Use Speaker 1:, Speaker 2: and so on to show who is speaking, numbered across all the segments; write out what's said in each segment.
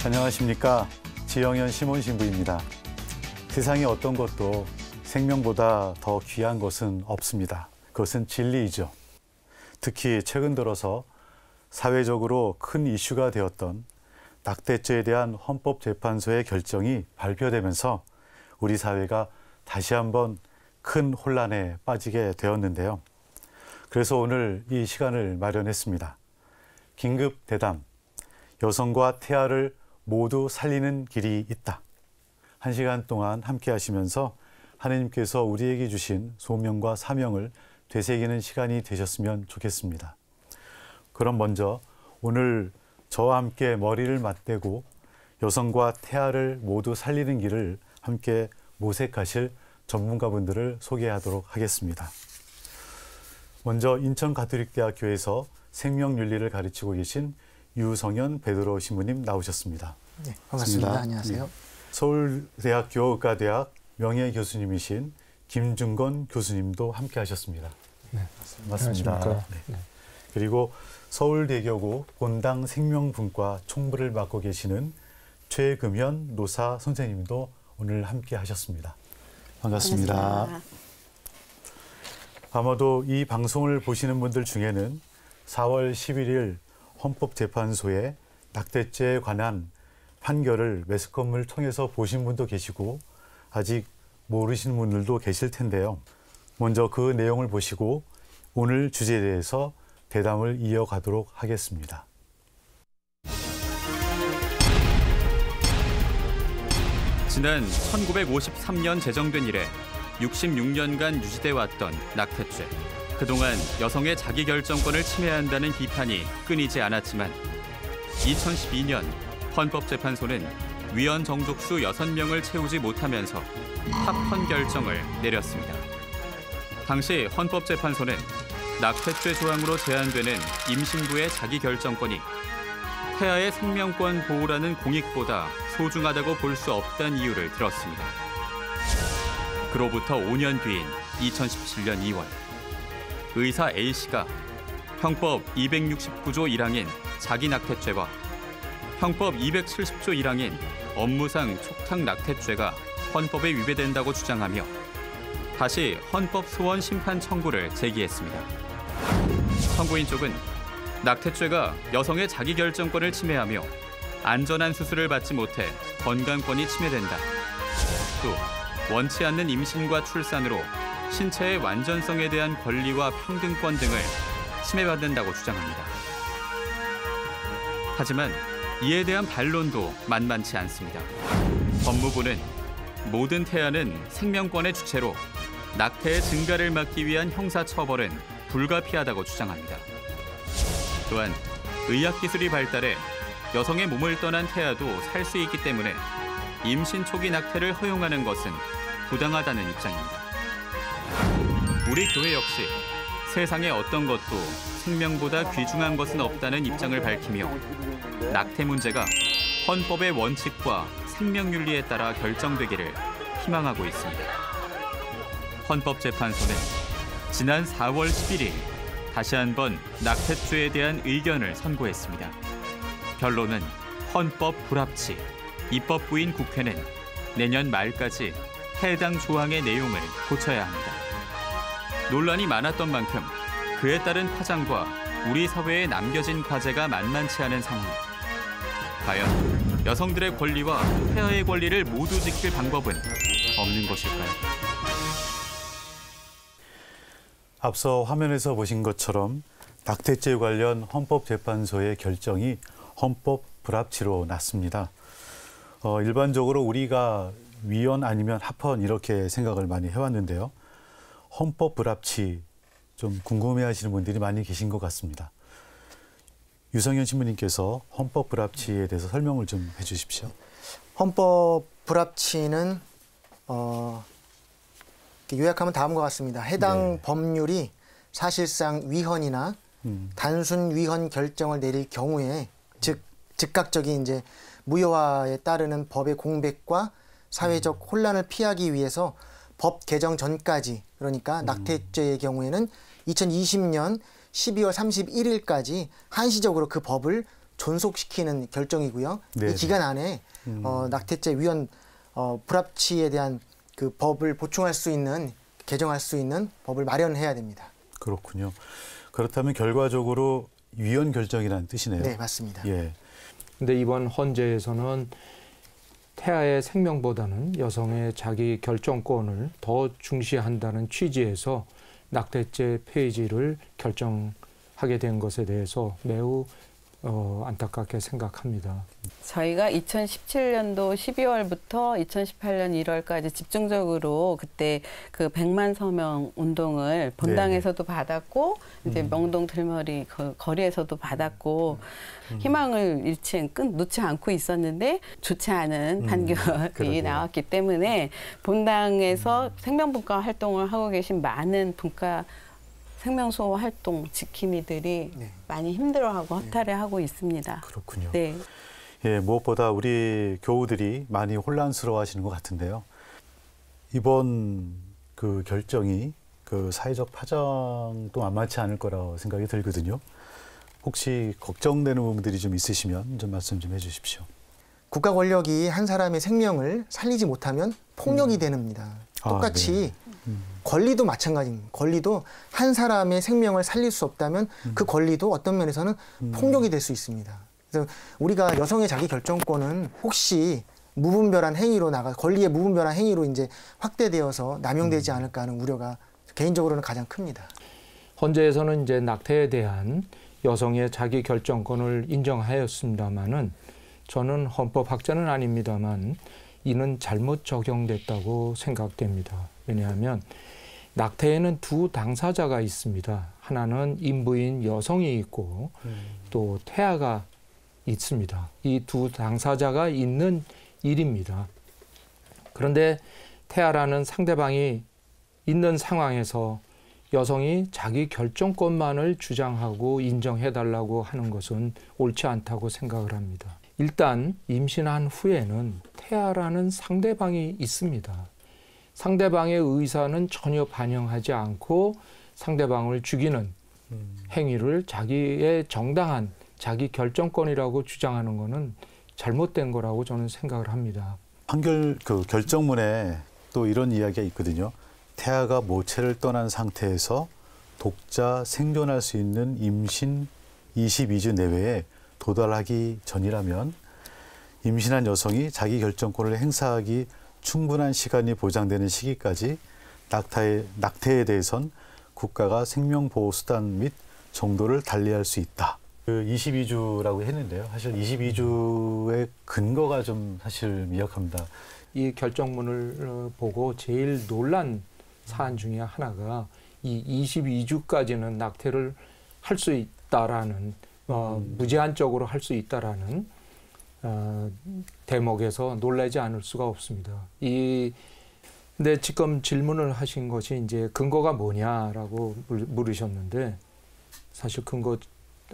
Speaker 1: 안녕하십니까. 지영현 시몬신부입니다. 세상에 어떤 것도 생명보다 더 귀한 것은 없습니다. 그것은 진리이죠. 특히 최근 들어서 사회적으로 큰 이슈가 되었던 낙태죄에 대한 헌법재판소의 결정이 발표되면서 우리 사회가 다시 한번 큰 혼란에 빠지게 되었는데요. 그래서 오늘 이 시간을 마련했습니다. 긴급 대담, 여성과 태아를 모두 살리는 길이 있다. 1시간 동안 함께 하시면서 하느님께서 우리에게 주신 소명과 사명을 되새기는 시간이 되셨으면 좋겠습니다. 그럼 먼저 오늘 저와 함께 머리를 맞대고 여성과 태아를 모두 살리는 길을 함께 모색하실 전문가분들을 소개하도록 하겠습니다. 먼저 인천가톨릭대학교에서 생명윤리를 가르치고 계신 유성현 베드로 신부님 나오셨습니다.
Speaker 2: 네, 반갑습니다. 안녕하세요.
Speaker 1: 네. 서울대학교 의과대학 명예교수님이신 김준건 교수님도 함께 하셨습니다.
Speaker 2: 네,
Speaker 1: 반갑습니다. 네. 그리고 서울대교구 본당 생명분과 총부를 맡고 계시는 최금현 노사 선생님도 오늘 함께 하셨습니다. 반갑습니다. 아마도 이 방송을 보시는 분들 중에는 4월 11일 헌법재판소의 낙태죄에 관한 판결을 매스컴을 통해서 보신 분도 계시고 아직 모르시는 분들도 계실 텐데요. 먼저 그 내용을 보시고 오늘 주제에 대해서 대담을 이어가도록 하겠습니다.
Speaker 3: 지난 1953년 제정된 이래 66년간 유지돼 왔던 낙태죄. 그동안 여성의 자기결정권을 침해한다는 비판이 끊이지 않았지만 2012년 헌법재판소는 위헌 정족수 6명을 채우지 못하면서 합헌 결정을 내렸습니다. 당시 헌법재판소는 낙태죄 조항으로 제한되는 임신부의 자기결정권이 태아의 생명권 보호라는 공익보다 소중하다고 볼 수 없다는 이유를 들었습니다. 그로부터 5년 뒤인 2017년 2월 의사 A씨가 형법 269조 1항인 자기낙태죄와 형법 270조 1항인 업무상 촉탁낙태죄가 헌법에 위배된다고 주장하며 다시 헌법 소원 심판 청구를 제기했습니다. 청구인 쪽은 낙태죄가 여성의 자기결정권을 침해하며 안전한 수술을 받지 못해 건강권이 침해된다. 또 원치 않는 임신과 출산으로 신체의 완전성에 대한 권리와 평등권 등을 침해받는다고 주장합니다. 하지만 이에 대한 반론도 만만치 않습니다. 법무부는 모든 태아는 생명권의 주체로 낙태의 증가를 막기 위한 형사처벌은 불가피하다고 주장합니다. 또한 의학기술이 발달해 여성의 몸을 떠난 태아도 살 수 있기 때문에 임신 초기 낙태를 허용하는 것은 부당하다는 입장입니다. 우리 교회 역시 세상에 어떤 것도 생명보다 귀중한 것은 없다는 입장을 밝히며 낙태 문제가 헌법의 원칙과 생명윤리에 따라 결정되기를 희망하고 있습니다. 헌법재판소는 지난 4월 11일 다시 한번 낙태죄에 대한 의견을 선고했습니다. 결론은 헌법 불합치, 입법부인 국회는 내년 말까지 해당 조항의 내용을 고쳐야 합니다. 논란이 많았던 만큼 그에 따른 파장과 우리 사회에 남겨진 과제가 만만치 않은 상황. 과연 여성들의 권리와 태아의 권리를 모두 지킬 방법은 없는 것일까요?
Speaker 1: 앞서 화면에서 보신 것처럼 낙태죄 관련 헌법재판소의 결정이 헌법 불합치로 났습니다. 일반적으로 우리가 위헌 아니면 합헌 이렇게 생각을 많이 해왔는데요. 헌법 불합치 좀 궁금해하시는 분들이 많이 계신 것 같습니다. 유성현 신부님께서 헌법 불합치에 대해서 설명을 좀 해주십시오.
Speaker 2: 헌법 불합치는 요약하면 다음과 같습니다. 해당 법률이 사실상 위헌이나 단순 위헌 결정을 내릴 경우에 즉 즉각적인 이제 무효화에 따르는 법의 공백과 사회적 혼란을 피하기 위해서 법 개정 전까지, 그러니까 낙태죄의 경우에는 2020년 12월 31일까지 한시적으로 그 법을 존속시키는 결정이고요.
Speaker 1: 네네.
Speaker 2: 이 기간 안에 낙태죄 위헌 불합치에 대한 그 법을 보충할 수 있는, 개정할 수 있는 법을 마련해야 됩니다.
Speaker 1: 그렇군요. 그렇다면 결과적으로 위헌 결정이라는 뜻이네요.
Speaker 2: 네, 맞습니다.
Speaker 1: 예.
Speaker 4: 근데 이번 헌재에서는 태아의 생명보다는 여성의 자기 결정권을 더 중시한다는 취지에서 낙태죄 폐지를 결정하게 된 것에 대해서 매우 안타깝게 생각합니다.
Speaker 5: 저희가 2017년도 12월부터 2018년 1월까지 집중적으로 그때 그 100만 서명 운동을 본당에서도 받았고 이제 명동 들머리 거리에서도 받았고 희망을 놓지 않고 있었는데 좋지 않은 판결이 나왔기 때문에 본당에서 생명분과 활동을 하고 계신 많은 분과 생명수호 활동 지킴이들이 많이 힘들어하고 허탈해 하고 있습니다.
Speaker 1: 그렇군요.
Speaker 5: 네.
Speaker 1: 예, 무엇보다 우리 교우들이 많이 혼란스러워하시는 것 같은데요. 이번 그 결정이 그 사회적 파장도 만만치 않을 거라고 생각이 들거든요. 혹시 걱정되는 부분들이 좀 있으시면 좀 말씀 좀 해주십시오.
Speaker 2: 국가 권력이 한 사람의 생명을 살리지 못하면 폭력이 됩니다. 똑같이 권리도 마찬가지입니다. 권리도 한 사람의 생명을 살릴 수 없다면 그 권리도 어떤 면에서는 폭력이 될 수 있습니다. 그래서 우리가 여성의 자기 결정권은 혹시 무분별한 행위로 권리의 무분별한 행위로 이제 확대되어서 남용되지 않을까 하는 우려가 개인적으로는 가장 큽니다.
Speaker 4: 헌재에서는 이제 낙태에 대한 여성의 자기 결정권을 인정하였습니다만은 저는 헌법학자는 아닙니다만 이는 잘못 적용됐다고 생각됩니다. 왜냐하면 낙태에는 두 당사자가 있습니다. 하나는 인부인 여성이 있고 또 태아가 있습니다. 이 두 당사자가 있는 일입니다. 그런데 태아라는 상대방이 있는 상황에서 여성이 자기 결정권만을 주장하고 인정해달라고 하는 것은 옳지 않다고 생각을 합니다. 일단 임신한 후에는 태아라는 상대방이 있습니다. 상대방의 의사는 전혀 반영하지 않고 상대방을 죽이는 행위를 자기의 정당한 자기 결정권이라고 주장하는 것은 잘못된 거라고 저는 생각을 합니다.
Speaker 1: 판결 그 결정문에 또 이런 이야기가 있거든요. 태아가 모체를 떠난 상태에서 독자 생존할 수 있는 임신 22주 내외에 도달하기 전이라면 임신한 여성이 자기 결정권을 행사하기 충분한 시간이 보장되는 시기까지 낙태에 대해선 국가가 생명보호수단 및 정도를 달리할 수 있다. 그 22주라고 했는데요. 사실 22주의 근거가 좀 사실 미약합니다.
Speaker 4: 이 결정문을 보고 제일 놀란 사안 중에 하나가 이 22주까지는 낙태를 할 수 있다라는 무제한적으로 할 수 있다라는 대목에서 놀라지 않을 수가 없습니다. 근데 지금 질문을 하신 것이 이제 근거가 뭐냐라고 물으셨는데 사실 근거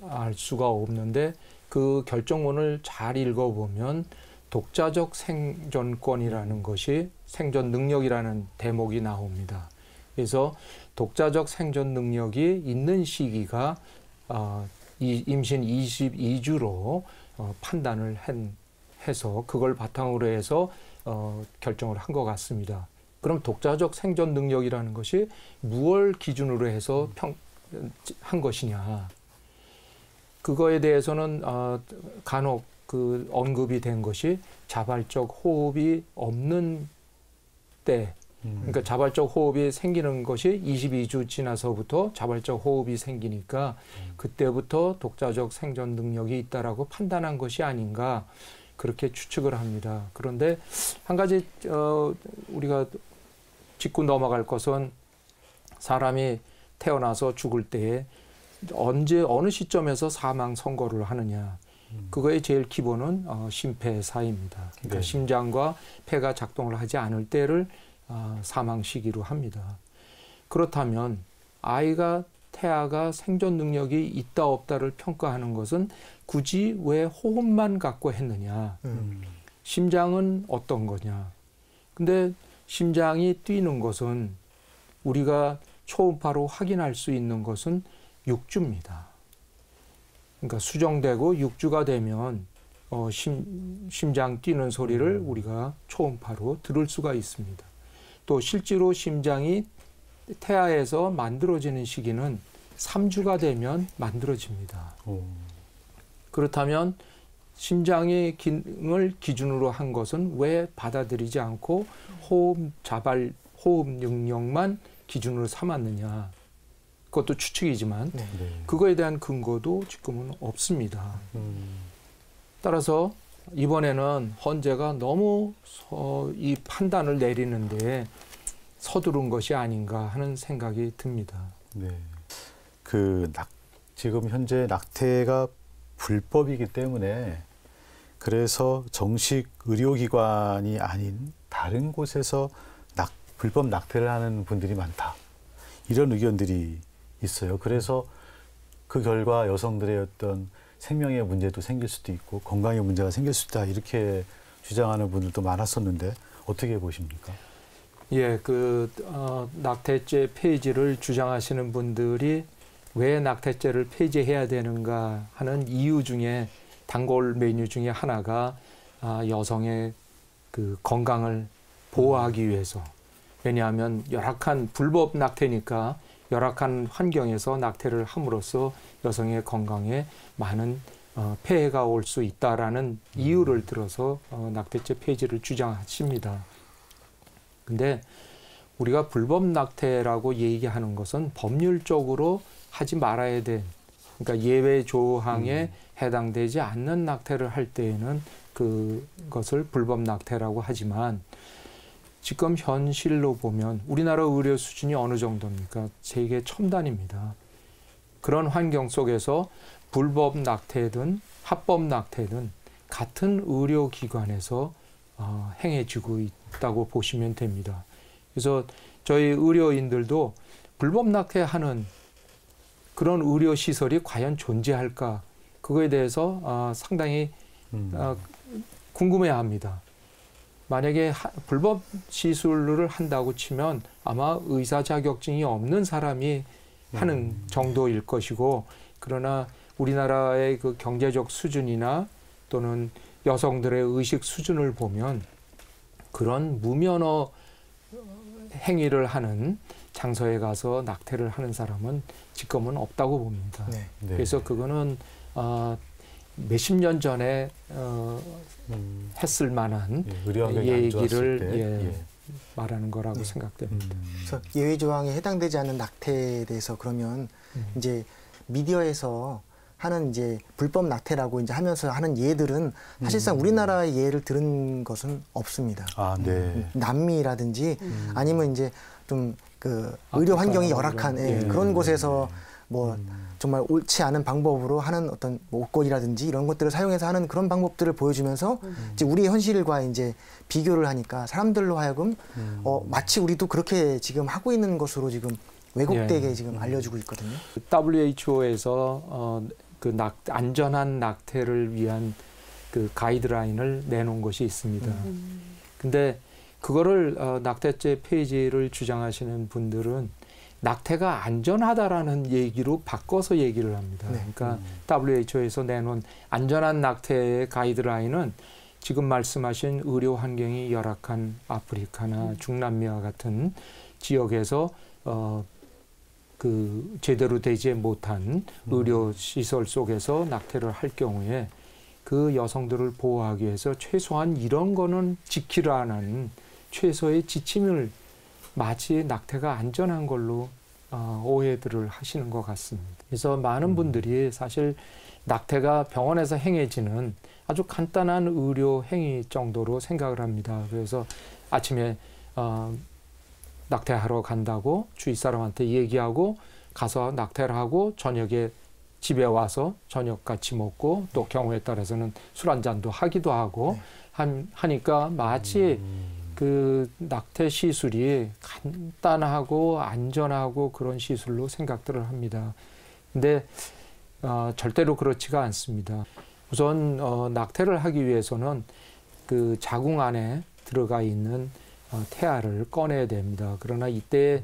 Speaker 4: 알 수가 없는데 그 결정문을 잘 읽어보면 독자적 생존권이라는 것이 생존 능력이라는 대목이 나옵니다. 그래서 독자적 생존 능력이 있는 시기가 임신 22주로 판단을 해서 그걸 바탕으로 해서 결정을 한 것 같습니다. 그럼 독자적 생존 능력이라는 것이 무엇을 기준으로 해서 한 것이냐. 그거에 대해서는 간혹 그 언급이 된 것이 자발적 호흡이 없는 때, 그러니까 자발적 호흡이 생기는 것이 22주 지나서부터 자발적 호흡이 생기니까 그때부터 독자적 생존 능력이 있다라고 판단한 것이 아닌가 그렇게 추측을 합니다. 그런데 한 가지 우리가 짚고 넘어갈 것은 사람이 태어나서 죽을 때에 어느 시점에서 사망 선고를 하느냐. 그거의 제일 기본은 심폐사입니다. 그러니까
Speaker 1: 네.
Speaker 4: 심장과 폐가 작동을 하지 않을 때를 사망 시기로 합니다. 그렇다면 태아가 생존 능력이 있다 없다를 평가하는 것은 굳이 왜 호흡만 갖고 했느냐. 심장은 어떤 거냐. 근데 심장이 뛰는 것은 우리가 초음파로 확인할 수 있는 것은 6주입니다. 그러니까 수정되고 6주가 되면 심장 뛰는 소리를 우리가 초음파로 들을 수가 있습니다. 또 실제로 심장이 태아에서 만들어지는 시기는 3주가 되면 만들어집니다. 그렇다면 심장의 기능을 기준으로 한 것은 왜 받아들이지 않고 호흡 능력만 기준으로 삼았느냐. 그것도 추측이지만
Speaker 2: 네.
Speaker 4: 그거에 대한 근거도 지금은 없습니다. 따라서 이번에는 헌재가 너무 이 판단을 내리는데 서두른 것이 아닌가 하는 생각이 듭니다.
Speaker 1: 네. 지금 현재 낙태가 불법이기 때문에 그래서 정식 의료기관이 아닌 다른 곳에서 불법 낙태를 하는 분들이 많다. 이런 의견들이 있어요. 그래서 그 결과 여성들의 어떤 생명의 문제도 생길 수도 있고 건강의 문제가 생길 수 있다. 이렇게 주장하는 분들도 많았었는데 어떻게 보십니까?
Speaker 4: 예, 낙태죄 폐지를 주장하시는 분들이 왜 낙태죄를 폐지해야 되는가 하는 이유 중에 단골 메뉴 중에 하나가 여성의 그 건강을 보호하기 위해서. 왜냐하면 열악한 불법 낙태니까 열악한 환경에서 낙태를 함으로써 여성의 건강에 많은 폐해가 올 수 있다라는 이유를 들어서 낙태죄 폐지를 주장하십니다. 근데 우리가 불법 낙태라고 얘기하는 것은 법률적으로 하지 말아야 돼. 그러니까 예외 조항에 해당되지 않는 낙태를 할 때에는 그것을 불법 낙태라고 하지만 지금 현실로 보면 우리나라 의료 수준이 어느 정도입니까? 세계 첨단입니다. 그런 환경 속에서 불법 낙태든 합법 낙태든 같은 의료기관에서 행해지고 있다고 보시면 됩니다. 그래서 저희 의료인들도 불법 낙태하는 그런 의료시설이 과연 존재할까? 그거에 대해서 상당히 궁금해합니다. 만약에 불법 시술을 한다고 치면 아마 의사 자격증이 없는 사람이 하는 정도일 것이고, 그러나 우리나라의 그 경제적 수준이나 또는 여성들의 의식 수준을 보면 그런 무면허 행위를 하는 장소에 가서 낙태를 하는 사람은 지금은 없다고 봅니다.
Speaker 2: 네.
Speaker 4: 그래서 그거는 몇십 년 전에 했을 만한 얘기를 말하는 거라고 생각됩니다.
Speaker 2: 그래서 예외 조항에 해당되지 않는 낙태에 대해서 그러면 이제 미디어에서 하는 이제 불법 낙태라고 이제 하면서 하는 예들은 사실상 우리나라의 예를 들은 것은 없습니다. 남미라든지 아니면 이제 좀 의료 환경이 열악한 그런 곳에서 뭐 정말 옳지 않은 방법으로 하는 어떤 옷걸이라든지 이런 것들을 사용해서 하는 그런 방법들을 보여주면서 이제 우리의 현실과 이제 비교를 하니까 사람들로 하여금 마치 우리도 그렇게 지금 하고 있는 것으로 지금 왜곡되게 지금 알려주고 있거든요.
Speaker 4: WHO에서 안전한 낙태를 위한 그 가이드라인을 내놓은 것이 있습니다. 근데 그거를 낙태죄 폐지를 주장하시는 분들은 낙태가 안전하다라는 얘기로 바꿔서 얘기를 합니다. 그러니까 WHO에서 내놓은 안전한 낙태의 가이드라인은 지금 말씀하신 의료 환경이 열악한 아프리카나 중남미와 같은 지역에서 제대로 되지 못한 의료 시설 속에서 낙태를 할 경우에 그 여성들을 보호하기 위해서 최소한 이런 거는 지키라는 최소의 지침을 마치 낙태가 안전한 걸로 오해들을 하시는 것 같습니다. 그래서 많은 분들이 사실 낙태가 병원에서 행해지는 아주 간단한 의료 행위 정도로 생각을 합니다. 그래서 아침에 낙태하러 간다고 주위 사람한테 얘기하고 가서 낙태를 하고 저녁에 집에 와서 저녁 같이 먹고 또 경우에 따라서는 술 한 잔도 하기도 하고 하니까 마치 그 낙태 시술이 간단하고 안전하고 그런 시술로 생각들을 합니다. 근데 절대로 그렇지가 않습니다. 우선 낙태를 하기 위해서는 그 자궁 안에 들어가 있는 태아를 꺼내야 됩니다. 그러나 이때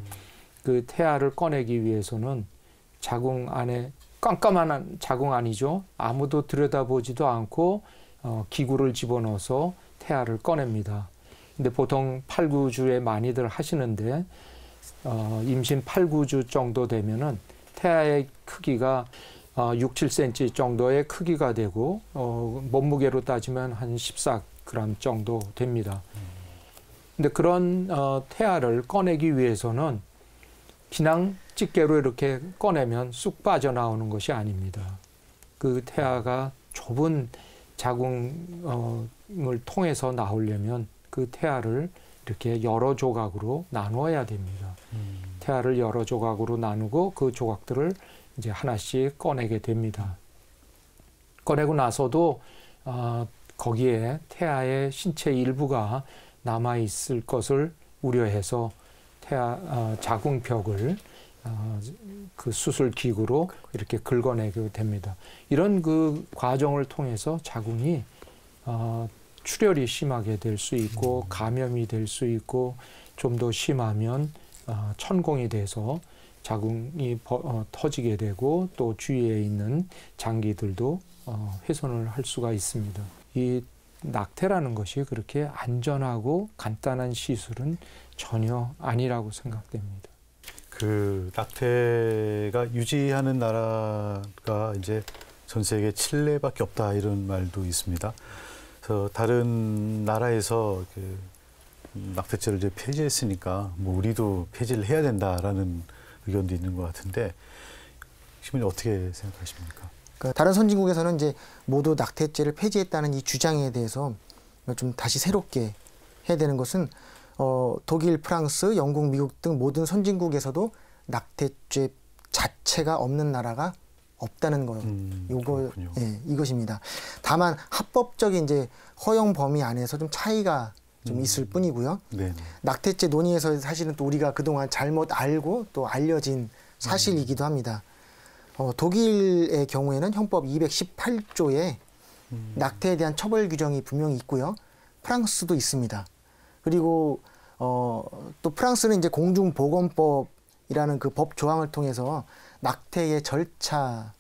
Speaker 4: 그 태아를 꺼내기 위해서는 자궁 안에 깜깜한 자궁 아니죠. 아무도 들여다보지도 않고 기구를 집어넣어서 태아를 꺼냅니다. 근데 보통 8, 9주에 많이들 하시는데 임신 8, 9주 정도 되면은 태아의 크기가 6, 7cm 정도의 크기가 되고 몸무게로 따지면 한 14g 정도 됩니다. 근데 그런 태아를 꺼내기 위해서는 그냥 집게로 이렇게 꺼내면 쑥 빠져나오는 것이 아닙니다. 그 태아가 좁은 자궁을 통해서 나오려면 그 태아를 이렇게 여러 조각으로 나누어야 됩니다. 태아를 여러 조각으로 나누고 그 조각들을 이제 하나씩 꺼내게 됩니다. 꺼내고 나서도 거기에 태아의 신체 일부가 남아 있을 것을 우려해서 태아 자궁벽을 그 수술 기구로 이렇게 긁어내게 됩니다. 이런 그 과정을 통해서 자궁이 출혈이 심하게 될 수 있고 감염이 될 수 있고 좀 더 심하면 천공이 돼서 자궁이 터지게 되고 또 주위에 있는 장기들도 훼손을 할 수가 있습니다. 이 낙태라는 것이 그렇게 안전하고 간단한 시술은 전혀 아니라고 생각됩니다.
Speaker 1: 그 낙태가 유지하는 나라가 이제 전 세계 칠레밖에 없다 이런 말도 있습니다. 그래서 다른 나라에서 그 낙태죄를 이제 폐지했으니까 뭐 우리도 폐지를 해야 된다라는 의견도 있는 것 같은데 시민님 어떻게 생각하십니까?
Speaker 2: 그러니까 다른 선진국에서는 이제 모두 낙태죄를 폐지했다는 이 주장에 대해서 좀 다시 새롭게 해야 되는 것은 독일, 프랑스, 영국, 미국 등 모든 선진국에서도 낙태죄 자체가 없는 나라가 없다는 거, 이것입니다. 다만 합법적인 이제 허용 범위 안에서 좀 차이가 좀 있을 뿐이고요. 네네. 낙태죄 논의에서 사실은 또 우리가 그동안 잘못 알고 또 알려진 사실이기도 합니다. 독일의 경우에는 형법 218조에 낙태에 대한 처벌 규정이 분명히 있고요. 프랑스도 있습니다. 그리고 또 프랑스는 이제 공중보건법이라는 그 법 조항을 통해서 낙태의 절차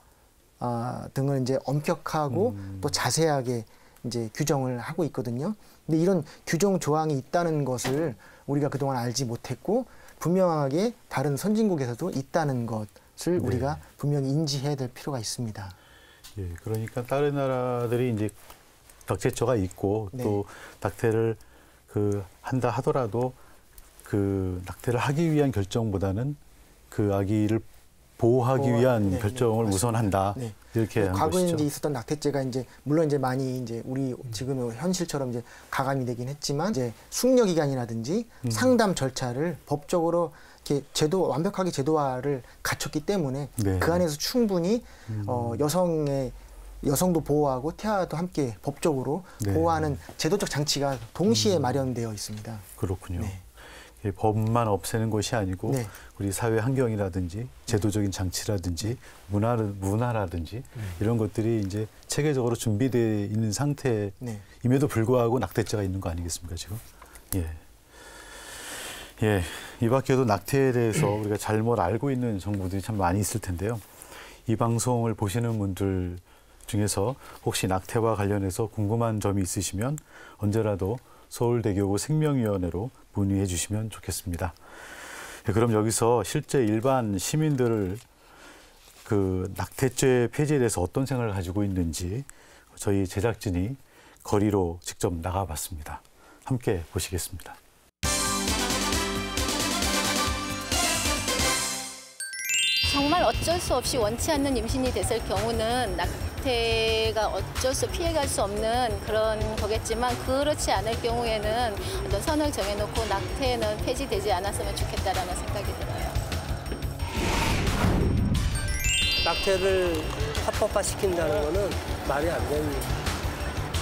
Speaker 2: 등을 이제 엄격하고 또 자세하게 이제 규정을 하고 있거든요. 근데 이런 규정 조항이 있다는 것을 우리가 그동안 알지 못했고 분명하게 다른 선진국에서도 있다는 것을 우리가 분명히 인지해야 될 필요가 있습니다.
Speaker 1: 예, 그러니까 다른 나라들이 이제 낙태죄가 있고 또 낙태를 한다 하더라도 그 낙태를 하기 위한 결정보다는 그 아기를 보호하기 위한 결정을 우선한다. 이렇게 한
Speaker 2: 과거에
Speaker 1: 것이죠.
Speaker 2: 이제 있었던 낙태죄가 이제 물론 이제 많이 이제 우리 지금 현실처럼 이제 가감이 되긴 했지만 이제 숙려 기간이라든지 상담 절차를 법적으로 이렇게 완벽하게 제도화를 갖췄기 때문에 그 안에서 충분히 여성도 보호하고 태아도 함께 법적으로 보호하는 제도적 장치가 동시에 마련되어 있습니다.
Speaker 1: 그렇군요. 법만 없애는 것이 아니고 우리 사회 환경이라든지 제도적인 장치라든지 문화라든지 이런 것들이 이제 체계적으로 준비되어 있는 상태임에도 불구하고 낙태죄가 있는 거 아니겠습니까 지금? 예. 이 밖에도 낙태에 대해서 우리가 잘못 알고 있는 정보들이 참 많이 있을 텐데요. 이 방송을 보시는 분들 중에서 혹시 낙태와 관련해서 궁금한 점이 있으시면 언제라도 서울대교구 생명위원회로 문의해 주시면 좋겠습니다. 그럼 여기서 실제 일반 시민들을 그 낙태죄 폐지에 대해서 어떤 생각을 가지고 있는지 저희 제작진이 거리로 직접 나가봤습니다. 함께 보시겠습니다.
Speaker 6: 정말 어쩔 수 없이 원치 않는 임신이 됐을 경우는 낙태가 어쩔 수 피해갈 수 없는 그런 거겠지만 그렇지 않을 경우에는 어떤 선을 정해놓고 낙태는 폐지되지 않았으면 좋겠다라는 생각이 들어요.
Speaker 7: 낙태를 합법화시킨다는 거는 말이 안 됩니다.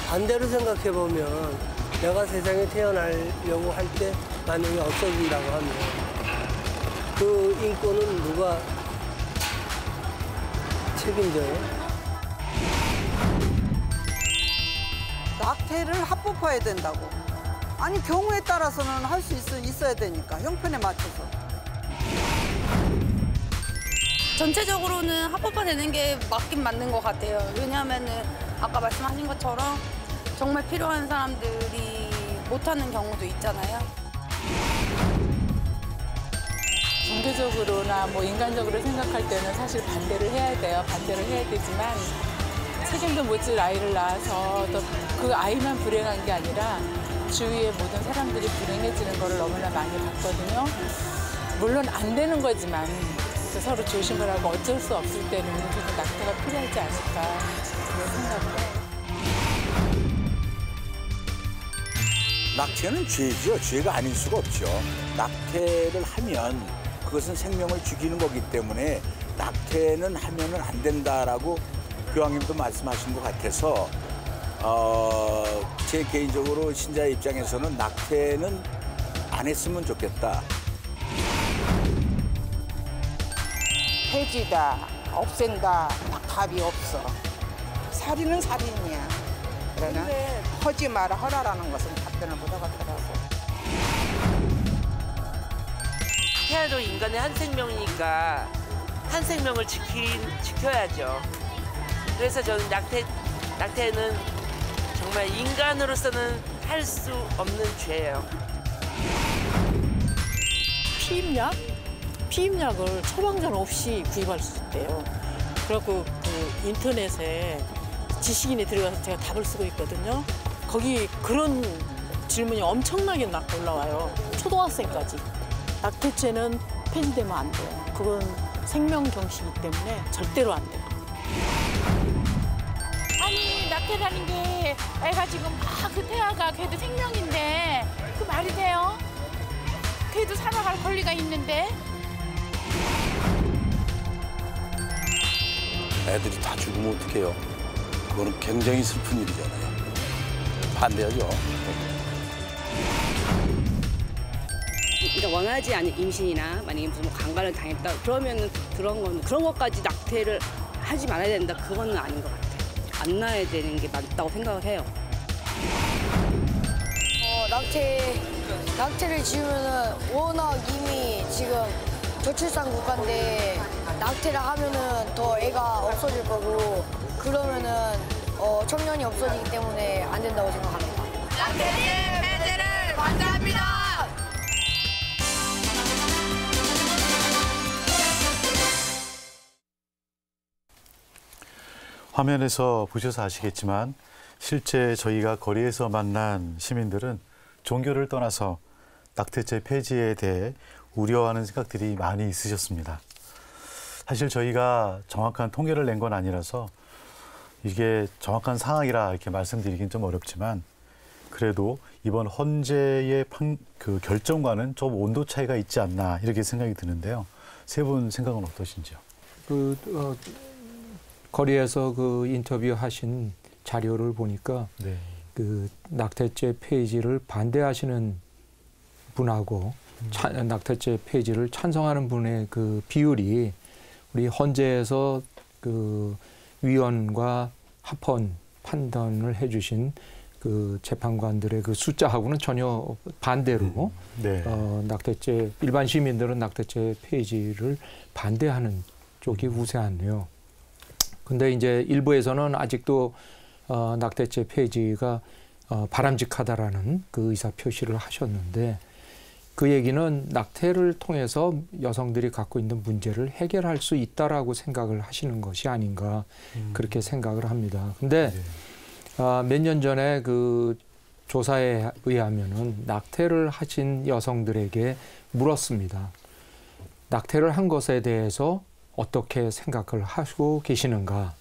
Speaker 7: 반대로 생각해보면 내가 세상에 태어나려고 할 때 만약에 없어진다고 하면 그 인권은 누가 책임져요?
Speaker 8: 낙태를 합법화해야 된다고. 아니 경우에 따라서는 할 수 있어야 되니까 형편에 맞춰서.
Speaker 9: 전체적으로는 합법화되는 게 맞긴 맞는 것 같아요. 왜냐하면은 아까 말씀하신 것처럼 정말 필요한 사람들이 못하는 경우도 있잖아요.
Speaker 10: 종교적으로나 뭐 인간적으로 생각할 때는 사실 반대를 해야 돼요. 반대를 해야 되지만 책임도 못 질 아이를 낳아서 또 그 아이만 불행한 게 아니라 주위의 모든 사람들이 불행해지는 거를 너무나 많이 봤거든요. 물론 안 되는 거지만 서로 조심을 하고 어쩔 수 없을 때는 조금 낙태가 필요하지 않을까 그런 생각을 해요.
Speaker 11: 낙태는 죄죠. 죄가 아닐 수가 없죠. 낙태를 하면 그것은 생명을 죽이는 거기 때문에 낙태는 하면은 안 된다라고 교황님도 말씀하신 것 같아서 제 개인적으로 신자의 입장에서는 낙태는 안 했으면 좋겠다.
Speaker 12: 폐지다, 없앤다, 막 답이 없어. 살인은 살인이야. 그러나 하지 마라, 하라라는 것은 답변을 못 하겠더라고.
Speaker 13: 태아도 인간의 한 생명이니까 한 생명을 지켜야죠. 그래서 저는 낙태는 정말 인간으로서는 할 수 없는 죄예요.
Speaker 14: 피임약을 처방전 없이 구입할 수 있대요. 그래갖고 그 인터넷에 지식인이 들어가서 제가 답을 쓰고 있거든요. 거기 그런 질문이 엄청나게 올라와요. 초등학생까지. 낙태죄는 폐지되면 안 돼요. 그건 생명 경시이기 때문에 절대로 안 돼요.
Speaker 15: 아니 낙태라는 게 애가 지금 막 그 태아가 걔도 생명인데 그 말이 돼요? 걔도 살아갈 권리가 있는데.
Speaker 16: 애들이 다 죽으면 어떡해요? 그거는 굉장히 슬픈 일이잖아요. 반대하죠.
Speaker 17: 그러니까 원하지 않은 임신이나 만약에 무슨 강간을 당했다 그러면은 그런 것까지 낙태를 하지 말아야 된다 그거는 아닌 것 같아요. 안 낳아야 되는 게 맞다고 생각을 해요.
Speaker 18: 낙태를 지으면은 워낙 이미 지금 저출산 국가인데 낙태를 하면은 더 애가 없어질 거고 그러면은 청년이 없어지기 때문에 안 된다고 생각합니다.
Speaker 15: 낙태죄 폐지를 반대합니다.
Speaker 1: 화면에서 보셔서 아시겠지만 실제 저희가 거리에서 만난 시민들은 종교를 떠나서 낙태죄 폐지에 대해 우려하는 생각들이 많이 있으셨습니다. 사실 저희가 정확한 통계를 낸 건 아니라서 이게 정확한 상황이라 이렇게 말씀드리긴 좀 어렵지만 그래도 이번 헌재의 그 결정과는 좀 온도 차이가 있지 않나 이렇게 생각이 드는데요. 세 분 생각은 어떠신지요?
Speaker 4: 거리에서 그 인터뷰하신 자료를 보니까
Speaker 1: 네.
Speaker 4: 그 낙태죄 폐지를 반대하시는 분하고 낙태죄 폐지를 찬성하는 분의 그 비율이 우리 헌재에서 그 위원과 합헌 판단을 해주신 그 재판관들의 그 숫자하고는 전혀 반대로
Speaker 1: 네.
Speaker 4: 낙태죄 일반 시민들은 낙태죄 폐지를 반대하는 쪽이 우세하네요. 근데 이제 일부에서는 아직도 낙태죄 폐지가 바람직하다라는 그 의사 표시를 하셨는데 그 얘기는 낙태를 통해서 여성들이 갖고 있는 문제를 해결할 수 있다라고 생각을 하시는 것이 아닌가 그렇게 생각을 합니다. 근데 몇 년 전에 그 조사에 의하면은 낙태를 하신 여성들에게 물었습니다. 낙태를 한 것에 대해서 어떻게 생각을 하고 계시는가?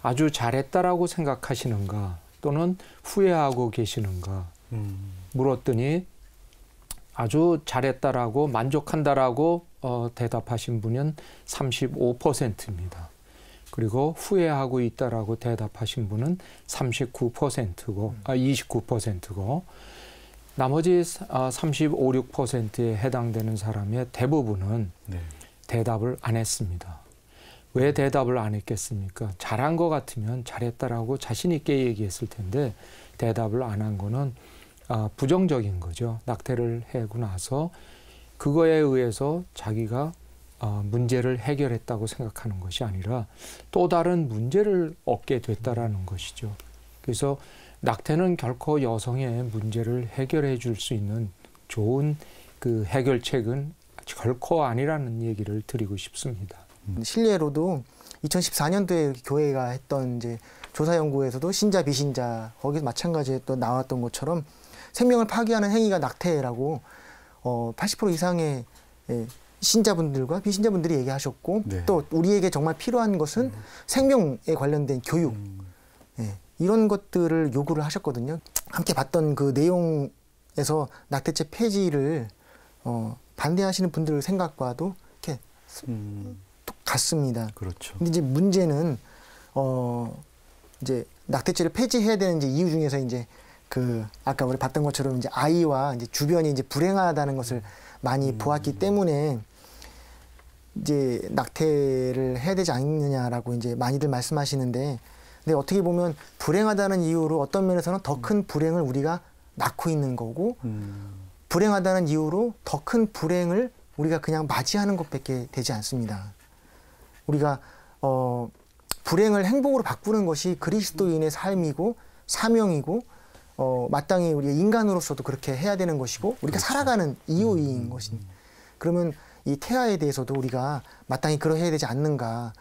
Speaker 4: 아주 잘했다라고 생각하시는가? 또는 후회하고 계시는가? 물었더니 아주 잘했다라고 만족한다라고 대답하신 분은 35%입니다. 그리고 후회하고 있다라고 대답하신 분은 39%고 29%고 나머지 35, 6%에 해당되는 사람의 대부분은 대답을 안 했습니다. 왜 대답을 안 했겠습니까? 잘한 것 같으면 잘했다라고 자신 있게 얘기했을 텐데 대답을 안 한 거는 부정적인 거죠. 낙태를 하고 나서 그거에 의해서 자기가 문제를 해결했다고 생각하는 것이 아니라 또 다른 문제를 얻게 됐다라는 것이죠. 그래서 낙태는 결코 여성의 문제를 해결해 줄 수 있는 좋은 그 해결책은 결코 아니라는 얘기를 드리고 싶습니다.
Speaker 2: 실례로도 2014년도에 교회가 했던 이제 조사 연구에서도 신자 비신자 거기서 마찬가지에 또 나왔던 것처럼 생명을 파괴하는 행위가 낙태라고 80% 이상의 신자분들과 비신자분들이 얘기하셨고
Speaker 1: 네.
Speaker 2: 또 우리에게 정말 필요한 것은 생명에 관련된 교육 이런 것들을 요구를 하셨거든요. 함께 봤던 그 내용에서 낙태죄 폐지를 반대하시는 분들 생각과도 이렇게 같습니다.
Speaker 1: 그렇죠.
Speaker 2: 근데 이제 문제는 이제 낙태죄를 폐지해야 되는 이제 이유 중에서 이제 그 아까 우리 봤던 것처럼 이제 아이와 이제 주변이 이제 불행하다는 것을 많이 보았기 때문에 이제 낙태를 해야 되지 않느냐라고 이제 많이들 말씀하시는데, 근데 어떻게 보면 불행하다는 이유로 어떤 면에서는 더 큰 불행을 우리가 낳고 있는 거고, 불행하다는 이유로 더 큰 불행을 우리가 그냥 맞이하는 것밖에 되지 않습니다. 우리가 불행을 행복으로 바꾸는 것이 그리스도인의 삶이고 사명이고 마땅히 우리가 인간으로서도 그렇게 해야 되는 것이고 우리가 살아가는 이유인 것이니, 그러면 이 태아에 대해서도 우리가 마땅히 그러해야 되지 않는가.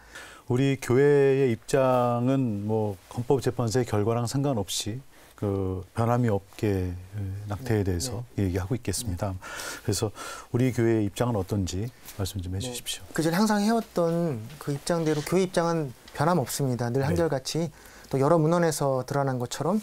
Speaker 1: 우리 교회의 입장은 뭐 헌법재판소의 결과랑 상관없이 그 변함이 없게 낙태에 대해서 얘기하고 있겠습니다. 그래서 우리 교회의 입장은 어떤지 말씀 좀 해주십시오.
Speaker 2: 그전 항상 해왔던 그 입장대로 교회 입장은 변함없습니다. 늘 한결같이 또 여러 문헌에서 드러난 것처럼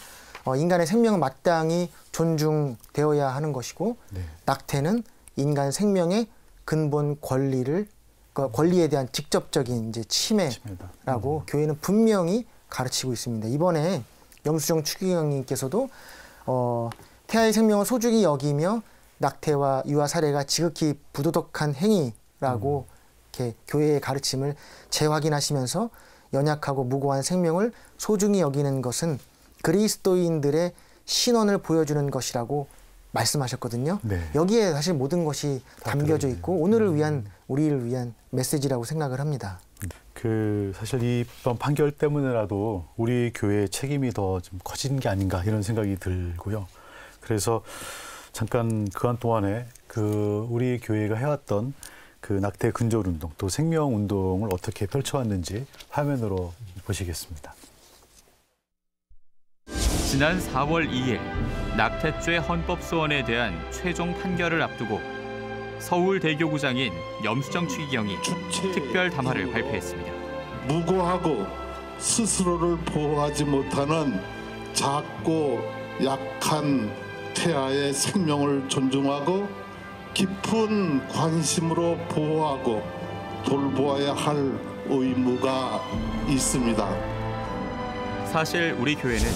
Speaker 2: 인간의 생명은 마땅히 존중되어야 하는 것이고 낙태는 인간 생명의 근본 권리에 대한 직접적인 이제 침해라고 교회는 분명히 가르치고 있습니다. 이번에 염수정 추기경님께서도 태아의 생명을 소중히 여기며 낙태와 유아 살해가 지극히 부도덕한 행위라고 이렇게 교회의 가르침을 재확인하시면서 연약하고 무고한 생명을 소중히 여기는 것은 그리스도인들의 신원을 보여주는 것이라고 말씀하셨거든요. 여기에 사실 모든 것이 담겨져 있고 오늘을 위한, 우리를 위한 메시지라고 생각을 합니다.
Speaker 1: 그 사실 이번 판결 때문에라도 우리 교회의 책임이 더 좀 커진 게 아닌가 이런 생각이 들고요. 그래서 잠깐 그한 동안에 그 우리 교회가 해왔던 그 낙태 근절 운동 또 생명 운동을 어떻게 펼쳐왔는지 화면으로 보시겠습니다.
Speaker 3: 지난 4월 2일 낙태죄 헌법소원에 대한 최종 판결을 앞두고 서울대교구장인 염수정 추기경이 특별 담화를 발표했습니다.
Speaker 19: 무고하고 스스로를 보호하지 못하는 작고 약한 태아의 생명을 존중하고 깊은 관심으로 보호하고 돌보아야 할 의무가 있습니다.
Speaker 3: 사실 우리 교회는